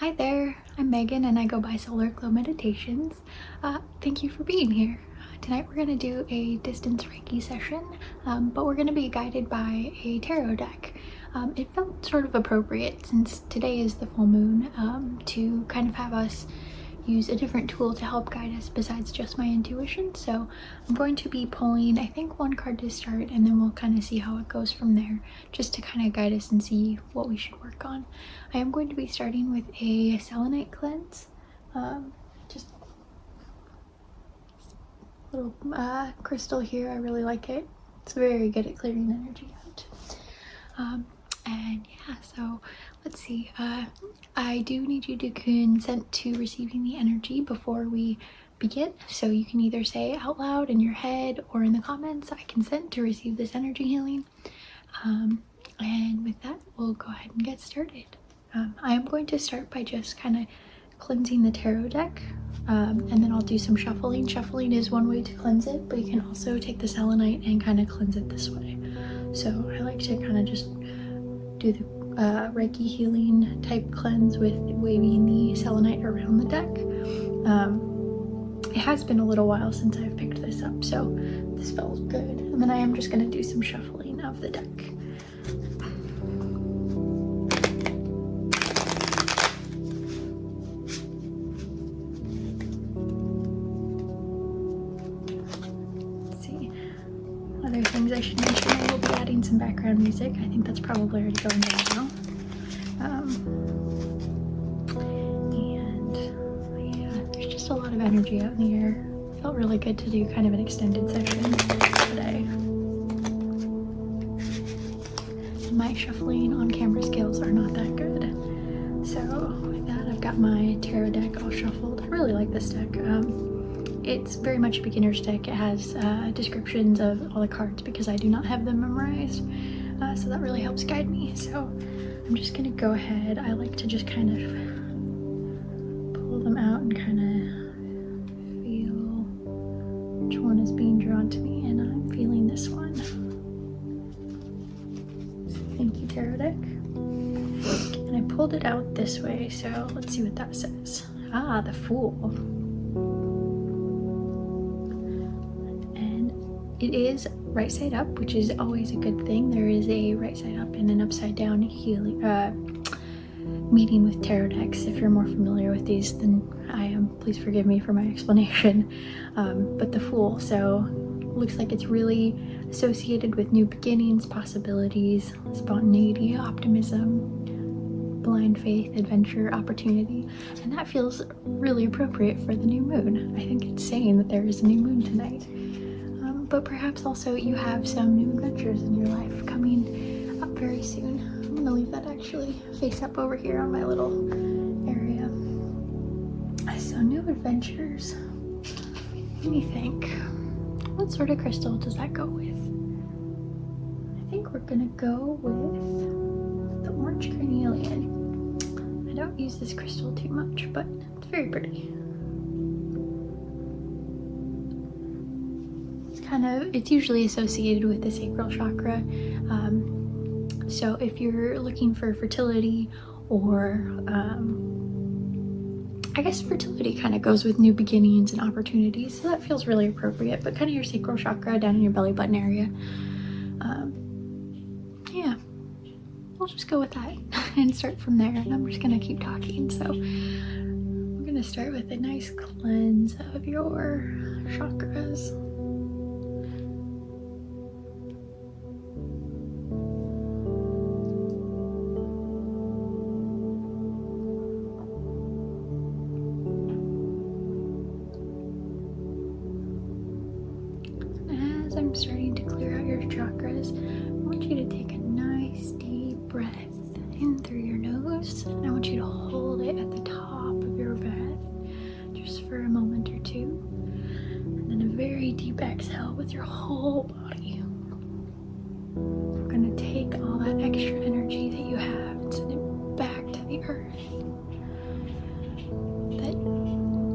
Hi there, I'm Megan and I go by Solar Glow Meditations. Thank you for being here. Tonight we're going to do a distance Reiki session, but we're going to be guided by a tarot deck. It felt sort of appropriate since today is the full moon to kind of have us use a different tool to help guide us besides just my intuition. So I'm going to be pulling, I think, one card to start, and then we'll kind of see how it goes from there, just to kind of guide us and see what we should work on. I am going to be starting with a selenite cleanse. Just a little crystal here. I really like it. It's very good at clearing energy out. And yeah, so let's see. I do need you to consent to receiving the energy before we begin. So you can either say out loud in your head or in the comments, I consent to receive this energy healing. And with that, we'll go ahead and get started. I am going to start by just kind of cleansing the tarot deck, and then I'll do some shuffling. Shuffling is one way to cleanse it, but you can also take the selenite and kind of cleanse it this way. So I like to kind of just do the Reiki healing type cleanse with waving the selenite around the deck. It has been a little while since I've picked this up, so this felt good. And then I am just going to do some shuffling of the deck. Other things I should mention, I will be adding some background music. I think that's probably already going right now. And yeah, there's just a lot of energy out in the air. It felt really good to do kind of an extended session today. My shuffling on camera skills are not that good. So with that, I've got my tarot deck all shuffled. I really like this deck. It's very much a beginner's deck. It has descriptions of all the cards because I do not have them memorized, so that really helps guide me. So I'm just gonna go ahead. I like to just kind of pull them out and kind of feel which one is being drawn to me, and I'm feeling this one. Thank you, tarot deck. And I pulled it out this way, so let's see what that says. Ah, the Fool. It is right side up, which is always a good thing. There is a right side up and an upside down healing meeting with tarot decks. If you're more familiar with these than I am, please forgive me for my explanation. But the Fool, so looks like it's really associated with new beginnings, possibilities, spontaneity, optimism, blind faith, adventure, opportunity, and that feels really appropriate for the new moon. I think it's saying that there is a new moon tonight. But perhaps also you have some new adventures in your life coming up very soon. I'm gonna leave that actually face up over here on my little area. So new adventures. Let me think. What sort of crystal does that go with? I think we're gonna go with the orange carnelian. I don't use this crystal too much, but it's very pretty. It's usually associated with the sacral chakra. So if you're looking for fertility, or I guess fertility kind of goes with new beginnings and opportunities, so that feels really appropriate, but kind of your sacral chakra down in your belly button area. Yeah, we'll just go with that and start from there, and I'm just gonna keep talking. So we're gonna start with a nice cleanse of your chakras. I'm starting to clear out your chakras. I want you to take a nice deep breath in through your nose, and I want you to hold it at the top of your breath just for a moment or two, and then a very deep exhale with your whole body. We're going to take all that extra energy that you have and send it back to the earth.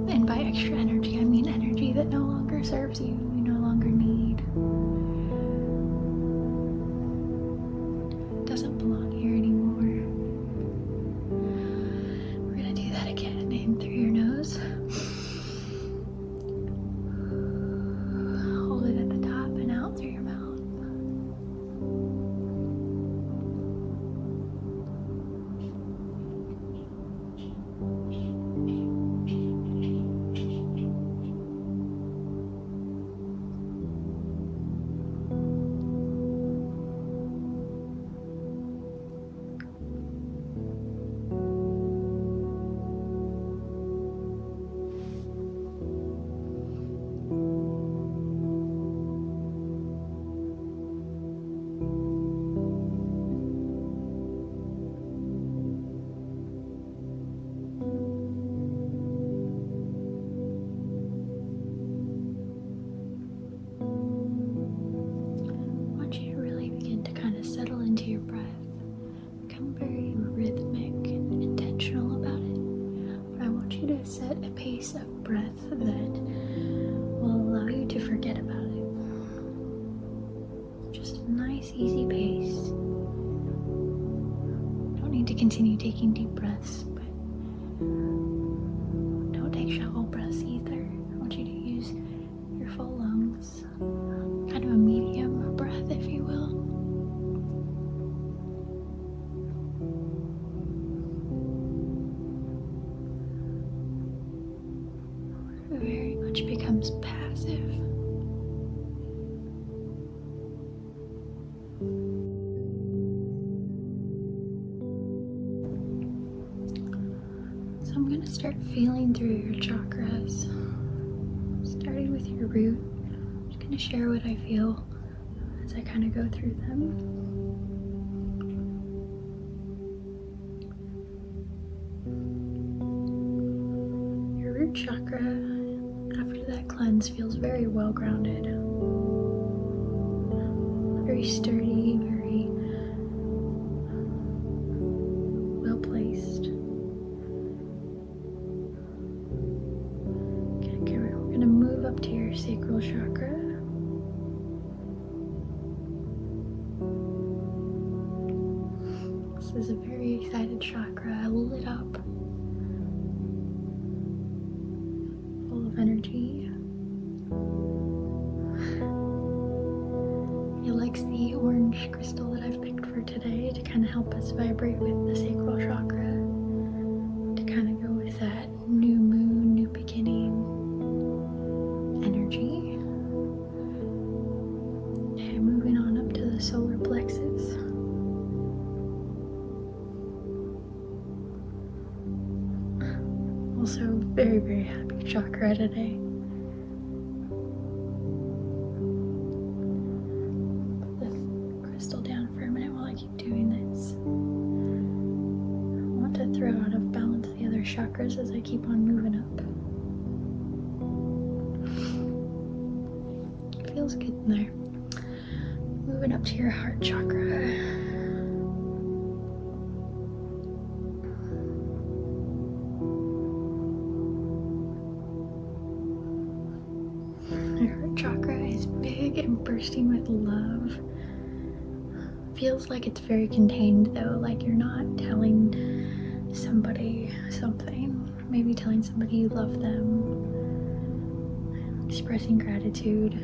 And by extra energy, I mean energy that no longer serves you, you no longer need. Doesn't belong here anymore. We're gonna do that again. In through your nose. Hold it at the top and out through your mouth. Your breath. Become very rhythmic and intentional about it. But I want you to set a pace of breath that will allow you to forget about it. Just a nice, easy pace. Don't need to continue taking deep breaths, but don't take shallow breaths either. I want you to use your full lungs. Kind of a medium breath, if you will. Very much becomes passive. So I'm going to start feeling through your chakras, starting with your root. I'm just going to share what I feel as I kind of go through them. Chakra, after that cleanse, feels very well grounded, very sturdy, very well placed. Okay, we're going to move up to your sacral chakra. This is a very excited chakra, lit up. Energy. It likes the orange crystal that I've picked for today to kind of help us vibrate with the sacral chakra, to kind of go with that new moon, new beginning energy. And moving on up to the solar plexus. Also very, very happy chakra today. Put the crystal down for a minute while I keep doing this. I want to throw out of balance the other chakras as I keep on moving up. It feels good in there. Moving up to your heart chakra. Chakra is big and bursting with love. Feels like it's very contained though, like you're not telling somebody something. Maybe telling somebody you love them, expressing gratitude,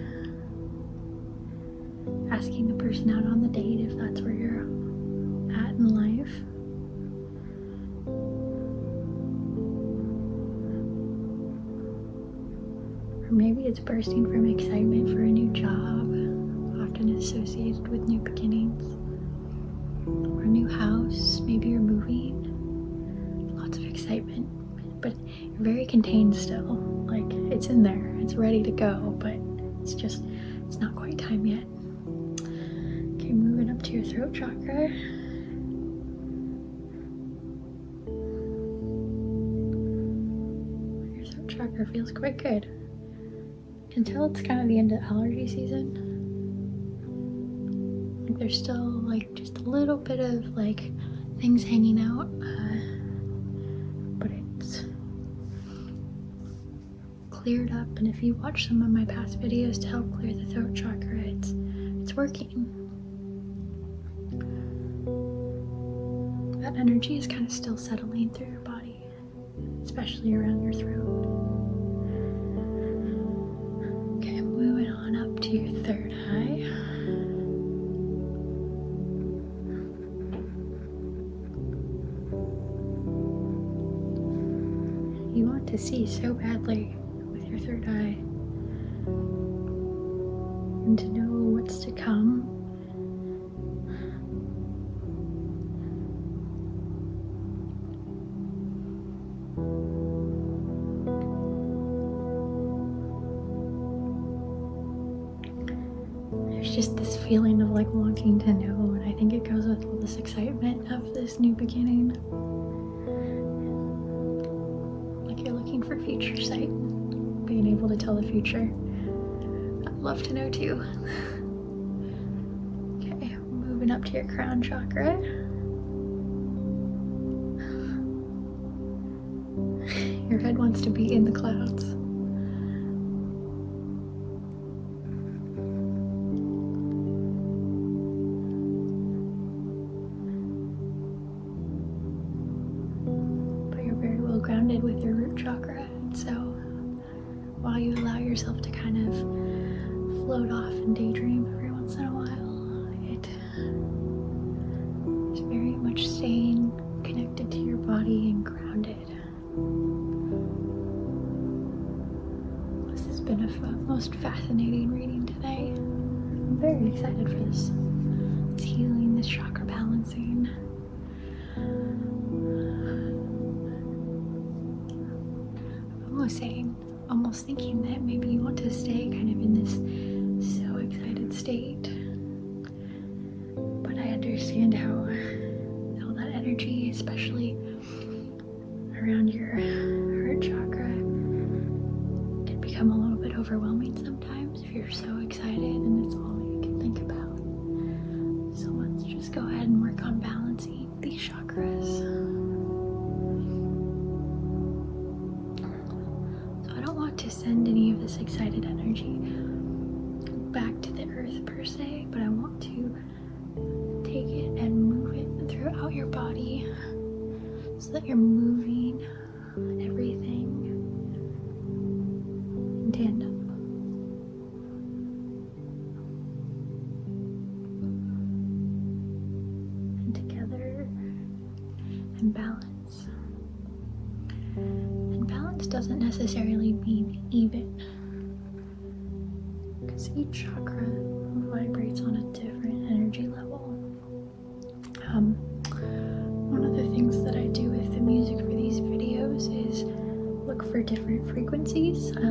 asking the person out on the date if that's where you're at in life. Maybe it's bursting from excitement for a new job, often associated with new beginnings, or a new house. Maybe you're moving. Lots of excitement, but you're very contained still. Like, it's in there, it's ready to go, but it's not quite time yet. Okay, moving up to your throat chakra. Your throat chakra feels quite good. Can tell it's kind of the end of allergy season. Like there's still like just a little bit of like things hanging out, but it's cleared up. And if you watch some of my past videos to help clear the throat chakra, it's working. That energy is kind of still settling through your body. especially around your throat. Okay, moving on up to your third eye. You want to see so badly with your third eye, and to know what's to come. There's just this feeling of like wanting to know, and I think it goes with all this excitement of this new beginning. Like you're looking for future sight, being able to tell the future. I'd love to know too. Okay, moving up to your crown chakra. Your head wants to be in the clouds. But you're very well grounded with your root chakra, and so while you allow yourself to kind of float off and daydream every once in a while, it is very much staying connected to your body and grounded. This has been a most fascinating reading today. I'm very excited for this healing, this chakra balancing. I'm almost thinking that maybe you want to stay kind of in this so excited state. But I understand how that energy, especially around your heart chakra, can become a little bit overwhelming sometimes if you're so excited and it's all you can think about. So let's just go ahead and work on balancing these chakras. So I don't want to send any of this excited energy back to the earth per se, but I want to take it and move it throughout your body so that you're moving everything in tandem. And together and balance. And balance doesn't necessarily mean even, because each chakra vibrates on a different energy level. One of the things that I do with the music for these videos is look for different frequencies. I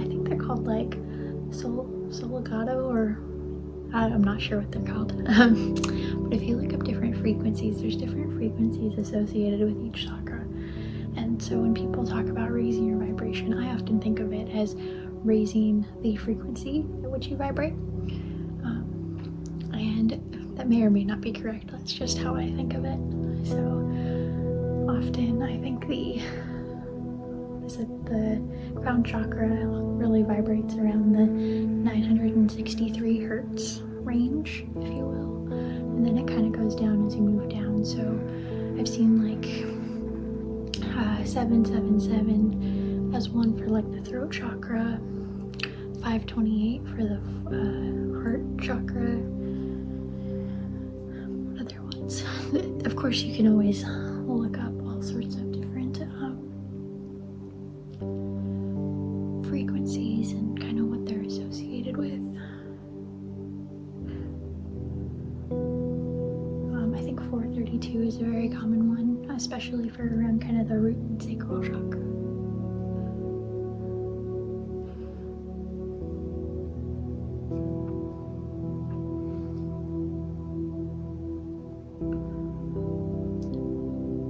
think they're called like legato, or I'm not sure what they're called. But if you look up different frequencies, there's different frequencies associated with each chakra. And so when people talk about raising your vibration, I often think of it as raising the frequency at which you vibrate. And that may or may not be correct. That's just how I think of it. So often I think the crown chakra really vibrates around the 963 hertz range, if you will. And then it kind of goes down as you move down. So I've seen like 777 as one for like the throat chakra, 528 for the heart chakra. What other ones? Of course, you can always look up all sorts of different frequencies and kind of what they're associated with. I think 432 is a very common one, especially for around kind of the root and sacral chakra.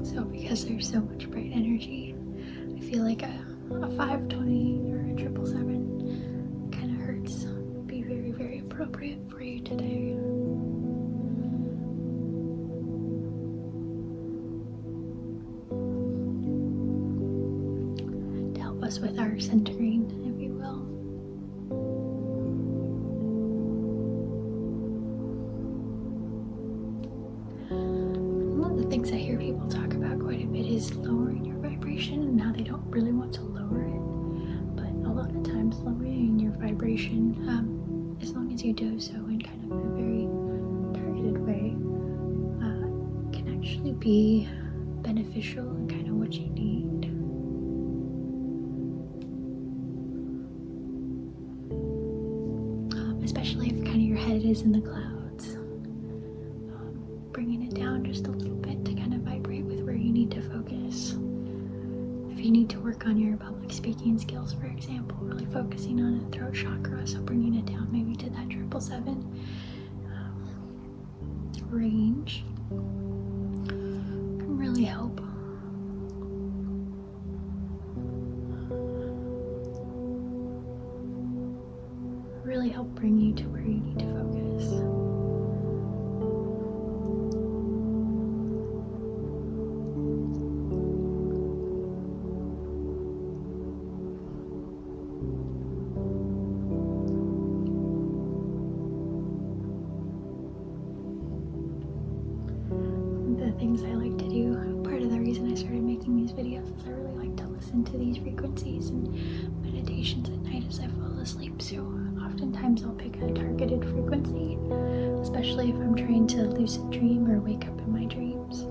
So because there's so much bright energy, I feel like a 520 or a 777 kind of hertz would be very, very appropriate for you today. To help us with our centering, if you will. One of the things I hear people talk about quite a bit is lowering your vibration. don't really want to lower it, but a lot of times lowering your vibration, as long as you do so in kind of a very targeted way, can actually be beneficial and kind of what you need. Especially if kind of your head is in the clouds. Bringing it down just a little bit to kind of vibrate with where you need to focus. If you need to work on your public speaking skills, for example, really focusing on the throat chakra, so bringing it down maybe to that 777 range can really help. Really help bring you to where you need to focus. The things I like to do, part of the reason I started making these videos is I really like to listen to these frequencies and meditations at night as I fall asleep. So oftentimes I'll pick a targeted frequency, especially if I'm trying to lucid dream or wake up in my dreams.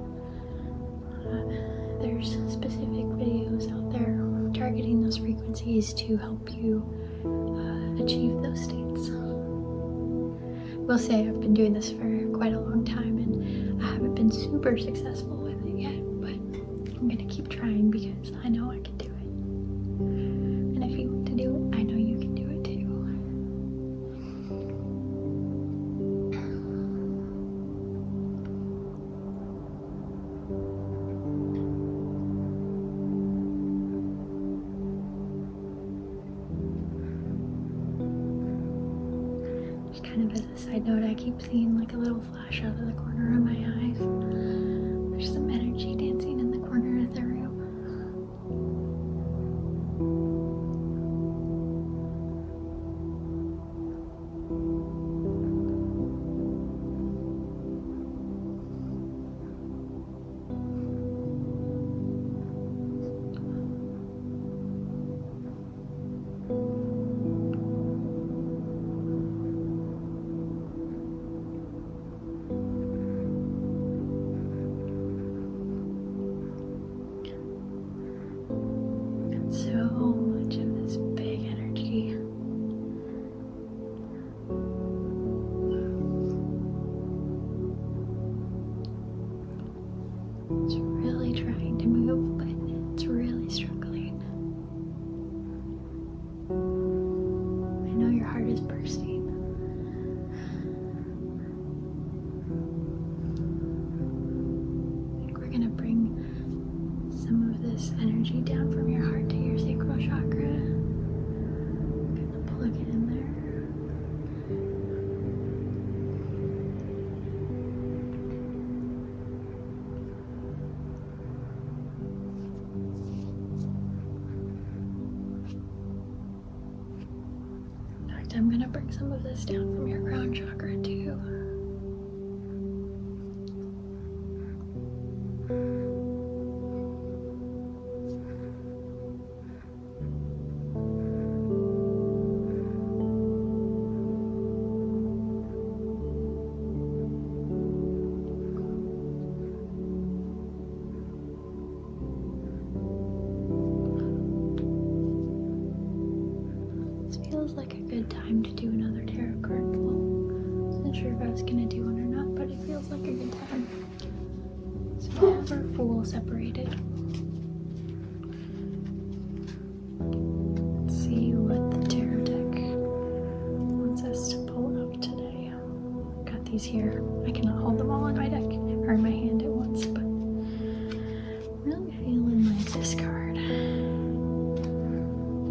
There's specific videos out there targeting those frequencies to help you achieve those states. Will say I've been doing this for quite a long time and I haven't been super successful with it yet, but I'm gonna keep trying because I know I can do it. And if you want to do it, I know you can do it too. Just kind of as a side note, I keep seeing like a little flash out of the corner of my eyes. There's some energy dancing in the corner of the room. So much of this big energy. It's really trying to move, but it's really struggling. I know your heart is bursting. I think we're gonna bring some of this energy down from your heart to your sacral chakra. Gonna plug it in there. In fact, I'm gonna bring some of this down from your crown chakra too. Feels like a good time to do another tarot card pull. Wasn't sure if I was gonna do one or not, but it feels like a good time. So we have our Fool separated. Let's see what the tarot deck wants us to pull out today. Got these here. I cannot hold them all in my deck or in my hand at once, but really feeling like this card.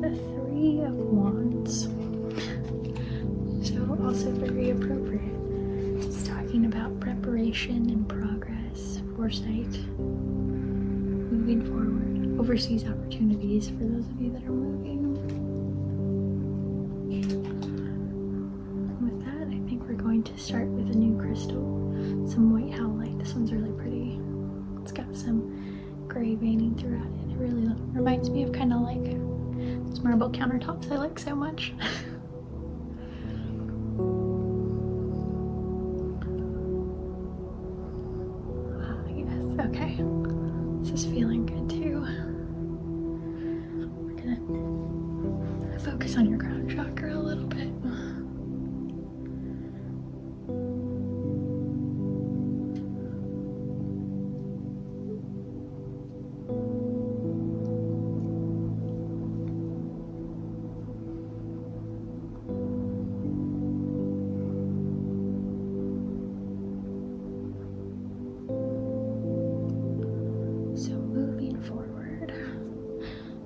The Three of Wands. So also very appropriate. It's talking about preparation and progress, foresight, moving forward, overseas opportunities for those of you that are moving. With that, I think we're going to start with a new crystal, some white howlite. This one's really pretty. It's got some gray veining throughout. about it. It really reminds me of kind of like those marble countertops I like so much. Yes, okay. This is feeling good too. We're gonna focus on your crown chakra a little bit.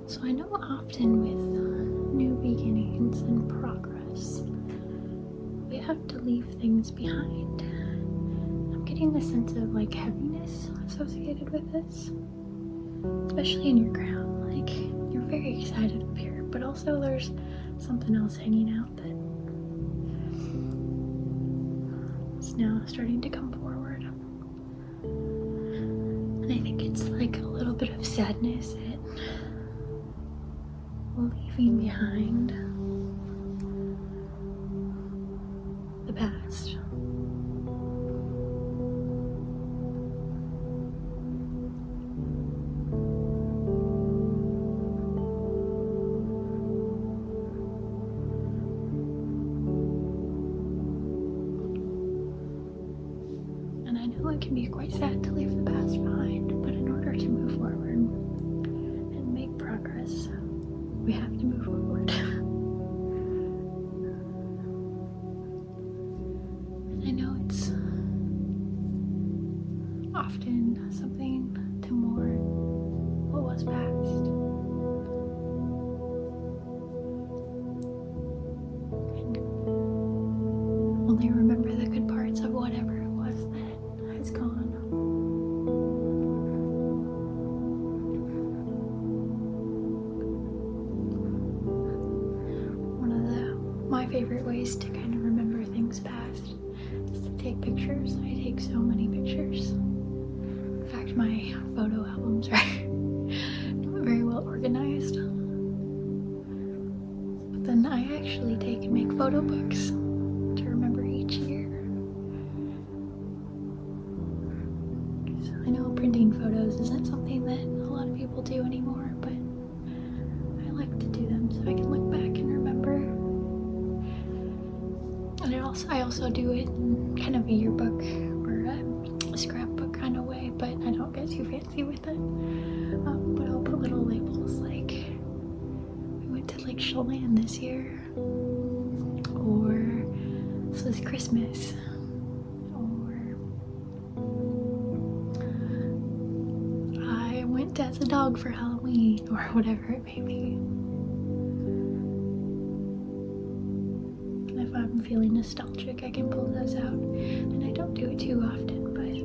So I know often with new beginnings and progress, we have to leave things behind. I'm getting the sense of like heaviness associated with this, especially in your crown. Like you're very excited up here, but also there's something else hanging out that is now starting to come forward. And I think it's like a little bit of sadness at leaving behind the past. And I know it can be quite sad to leave the past behind, but in order to move forward and make progress, we have to move forward. And I know it's often something to mourn what was past. And only remember the good parts of whatever it was that has gone. My favorite ways to kind of remember things past is to take pictures. I take so many pictures. In fact, my photo albums are not very well organized. But then I actually take and make photo books to remember each year. So I know printing photos isn't something that a lot of people do anymore, but I like to do them so I can look back and remember. And I also do it in kind of a yearbook or a scrapbook kind of way, but I don't get too fancy with it. But I'll put little labels like we went to Lake Chelan this year, or this was Christmas, or I went as a dog for Halloween, or whatever it may be. If I'm feeling nostalgic, I can pull those out, and I don't do it too often, but I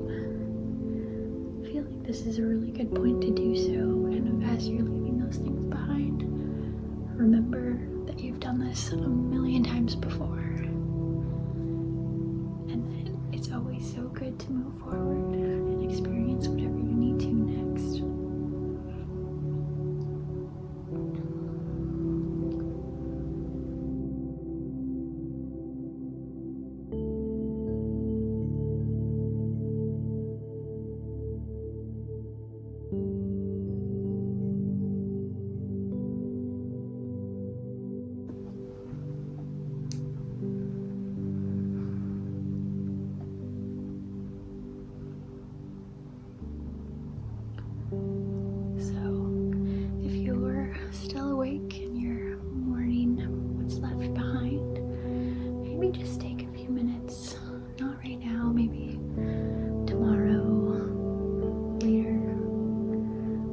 feel like this is a really good point to do so. And as you're leaving those things behind, remember that you've done this a million times before, and that it's always so good to move forward and experience whatever you need to next. Just take a few minutes, not right now, maybe tomorrow, later,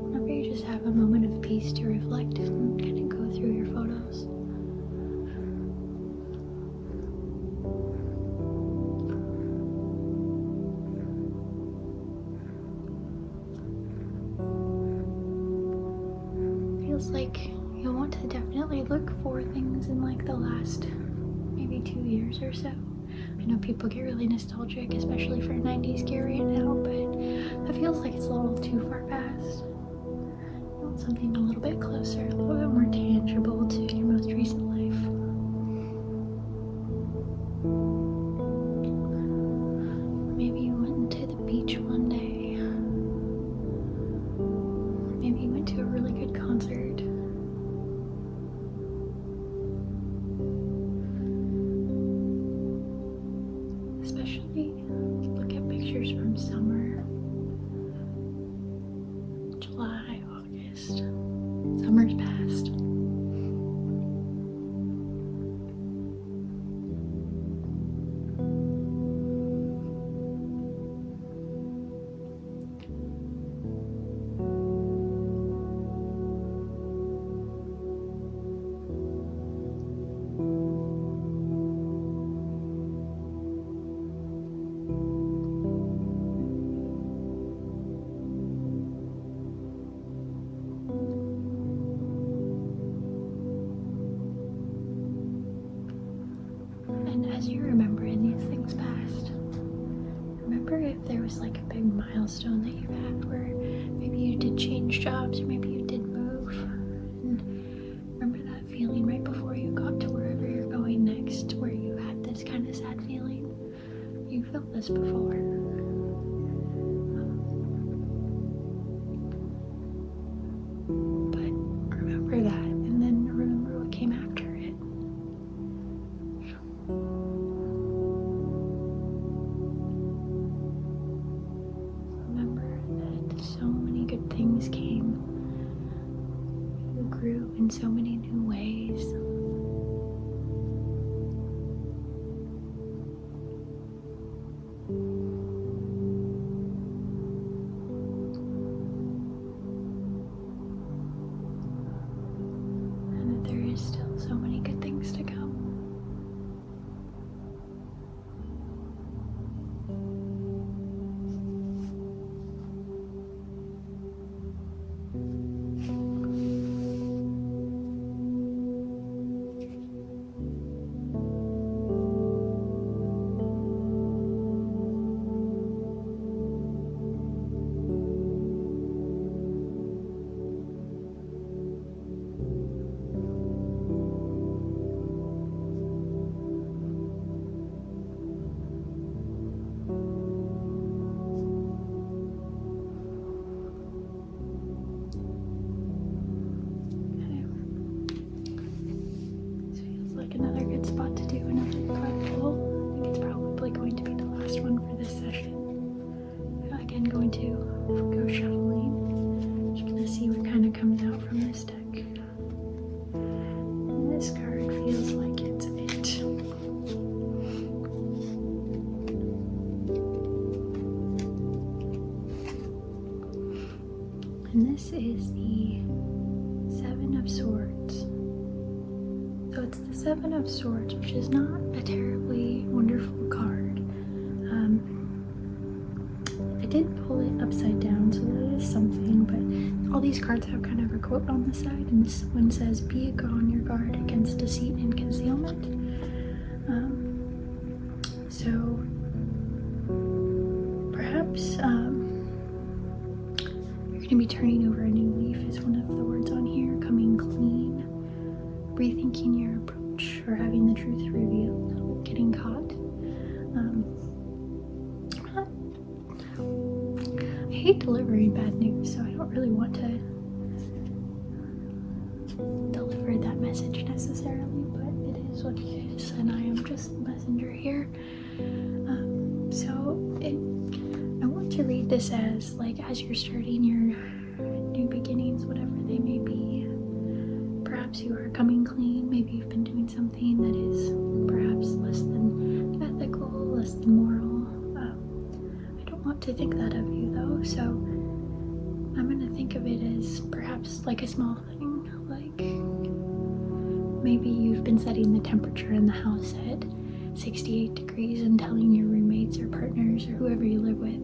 whenever you just have a moment of peace to reflect and kind of go through your photos. Feels like you'll want to definitely look for things in like the last maybe 2 years or so. I know people get really nostalgic, especially for 90s gear right now, but that feels like it's a little too far past. something a little bit closer, a little bit more tangible to your most recent life. Maybe you went to the beach one day. Maybe you went to a really good concert. Especially look at pictures from summer, July, August. Summer's past. And as you remember in these things past, remember if there was like a big milestone that you had where maybe you did change jobs or maybe you did move. And remember that feeling right before you got to wherever you're going next, where you had this kind of sad feeling? You felt this before. But remember that, and then remember what came after it. Remember that so many good things came. You grew in so many new ways. And that there is still so many good things to come. Another good spot to do another card pull. I think it's probably going to be the last one for this session. Again, going to go shuffling. Just gonna see what kind of comes out from this deck. And this card feels like it's it. And this is the Seven of Swords. So it's the Seven of Swords, which is not a terribly wonderful card. I did pull it upside down, so that is something, but all these cards have kind of a quote on the side, and this one says, "Be on your guard against deceit and concealment." So perhaps you're going to be turning over a new leaf is one of the words on here, coming clean. Rethinking your approach or having the truth revealed, getting caught. I hate delivering bad news, so I don't really want to deliver that message necessarily, but it is what it is, and I am just the messenger here. I want to read this as, like, as you're starting your new beginnings, whatever they may be. Perhaps you are coming clean, maybe you've been doing something that is perhaps less than ethical, less than moral. I don't want to think that of you though, so I'm going to think of it as perhaps like a small thing, like maybe you've been setting the temperature in the house at 68 degrees and telling your roommates or partners or whoever you live with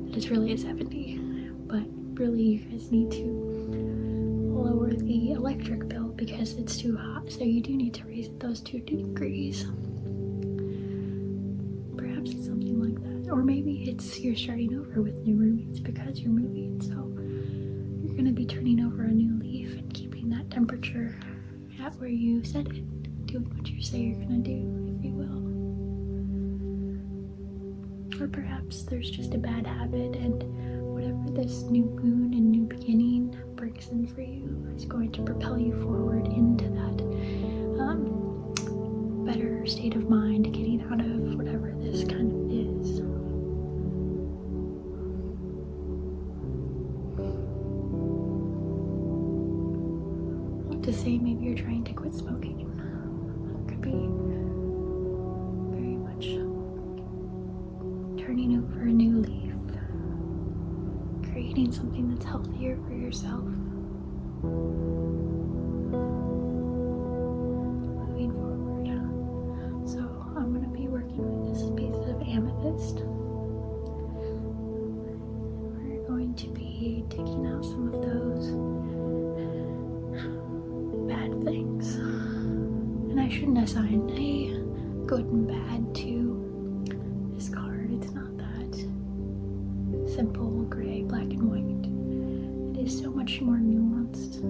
that it's really at 70, but really you guys need to lower the electric bill because it's too hot, so you do need to raise it those 2 degrees. Perhaps it's something like that, or maybe it's you're starting over with new roommates because you're moving, so you're going to be turning over a new leaf temperature at where you set it, doing what you say you're gonna do, if you will. Or perhaps there's just a bad habit, and whatever this new moon and new beginning brings in for you is going to propel you forward into that better state of mind, getting out of whatever this kind of is. To say maybe you're trying to quit smoking. It could be very much turning over a new leaf, creating something that's healthier for yourself, moving forward. So I'm going to be working with this piece of amethyst. We're going to be taking out some of those bad things. And I shouldn't assign a good and bad to this card. It's not that simple, gray, black and white. It is so much more nuanced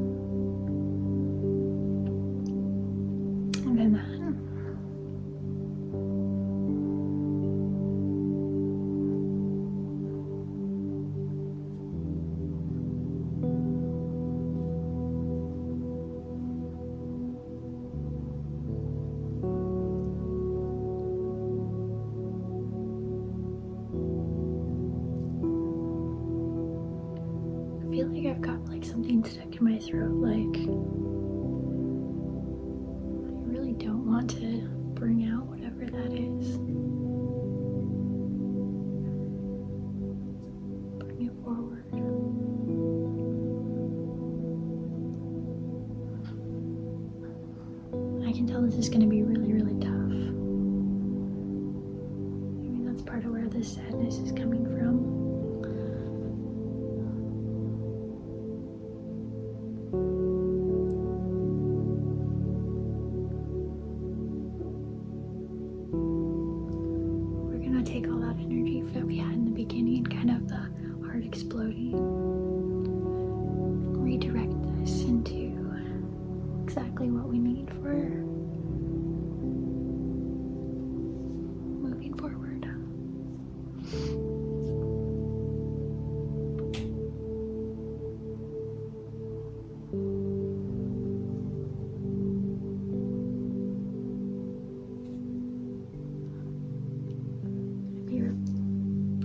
than that. I feel like I've got like something stuck in my throat, like I really don't want to bring out whatever that is. Bring it forward. I can tell this is going to be really, really tough. Maybe that's part of where this sadness is coming from. Take all that energy that we had in the beginning, kind of the heart exploding, and redirect this into exactly what we need for moving forward.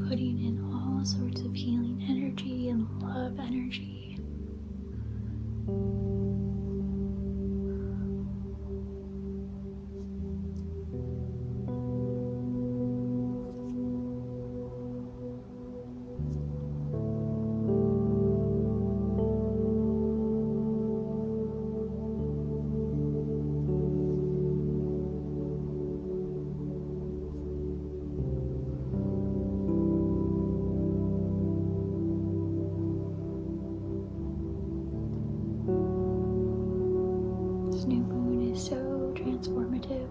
Putting in all sorts of healing energy and love energy. This new moon is so transformative.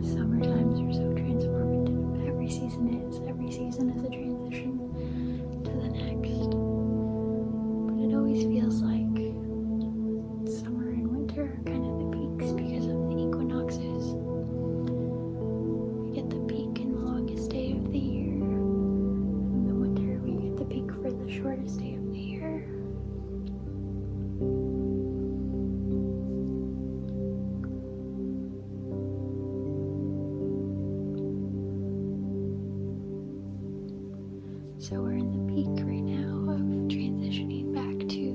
Summer times are so transformative. Every season is. Every season is a transition to the next. But it always feels like summer and winter are kind of the peaks because of the equinoxes. We get the peak in the longest day of the year. In the winter, we get the peak for the shortest day of the year. So we're in the peak right now of transitioning back to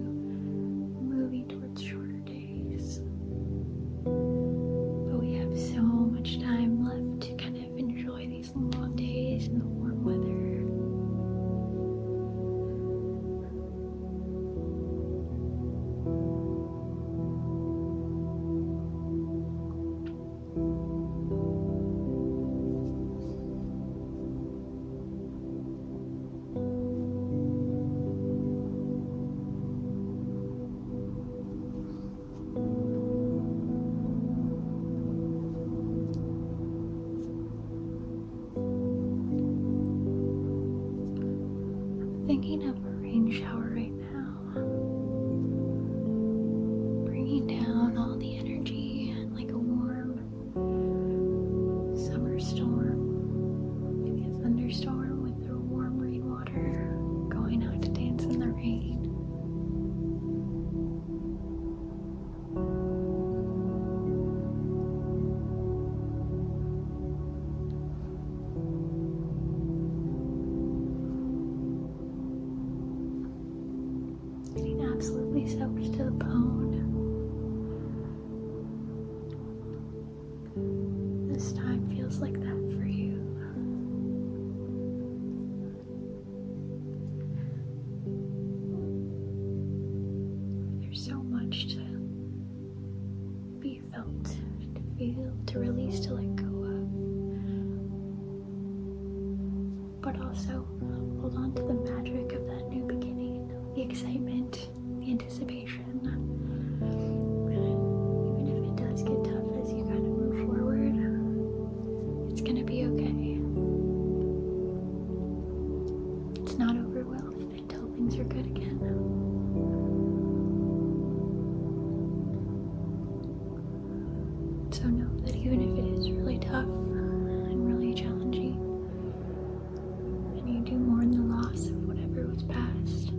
moving towards shorter days. But we have so much time left to kind of enjoy these long days and the warm weather. thinking of a rain shower right now, bringing down all the energy like a warm summer storm, maybe a thunderstorm with the warm rainwater, going out to dance in the rain. Getting absolutely soaked to the bone. This time feels like that for you. There's so much to be felt, to feel, to release, to let go of. But also hold on to the magic of that new beginning, the excitement, the anticipation. Even if it does get tough as you kind of move forward, it's gonna be okay. It's not over well until things are good again. So know that even if it is really tough and really challenging, and you do mourn the loss of whatever was past,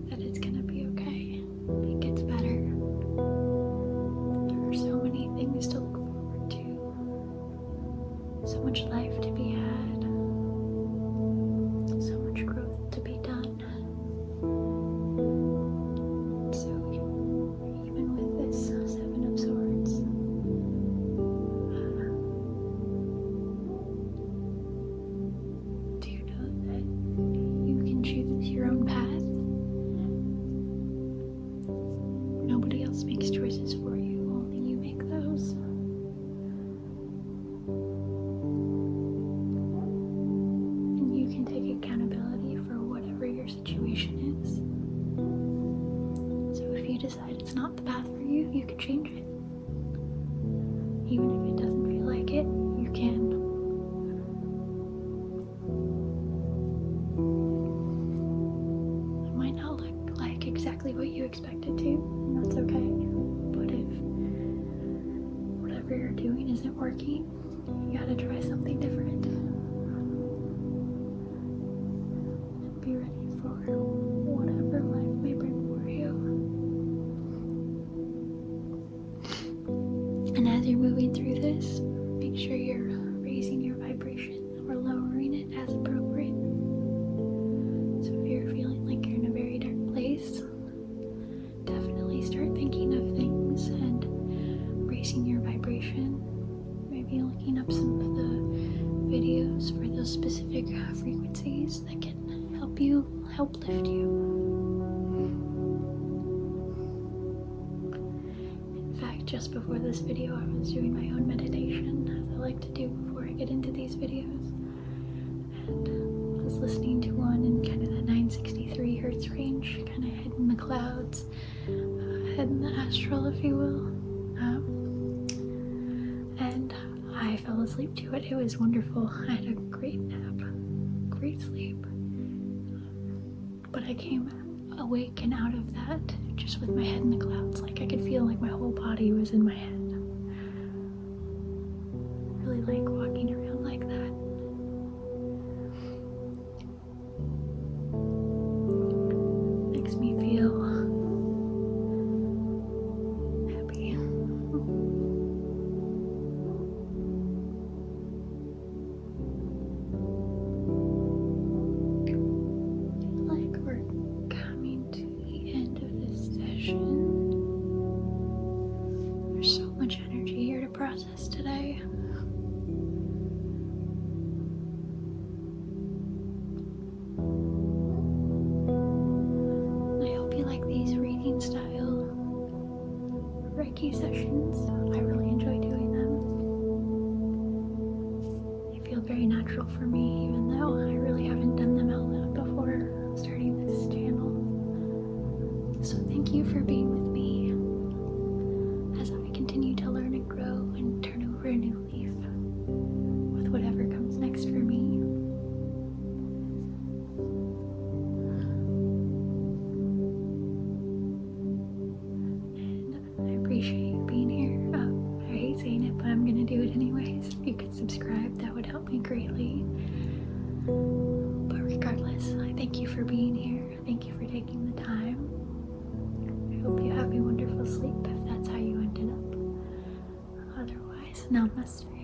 that it's gonna be okay. It gets better. There are so many things to look forward to, so much life to be had, so much growth to be done. So even with this Seven of Swords, do you know that you can choose your own path? Nobody else makes choices for you, only you make those. And you can take accountability for whatever your situation is. So if you decide it's not the path for you, you can change it. Even if it doesn't feel like it, you can. It might not look like exactly what you expect it to, and that's okay. But if whatever you're doing isn't working, you gotta try something different. And be ready for whatever life may bring for you. And as you're moving through this, make sure you're raising your vibration or lowering it as appropriate. So if you're feeling like you're in a very dark place, definitely start thinking of things and raising your vibration. Maybe looking up some of the videos for those specific frequencies that can help lift you. In fact, just before this video, I was doing my own meditation, as I like to do before I get into these videos. And I was listening to one in kind of the 963 hertz range, kind of head in the clouds, head in the astral, if you will. And I fell asleep to it. It was wonderful. I had a great nap, great sleep. But I came awake and out of that just with my head in the clouds. Like I could feel like my whole body was in my head. I really like walking around like that. Makes me feel happy. Like we're coming to the end of this session. There's so much energy here to process today. subscribe. That would help me greatly. But regardless, I thank you for being here. Thank you for taking the time. I hope you have a wonderful sleep if that's how you ended up. Otherwise, namaste.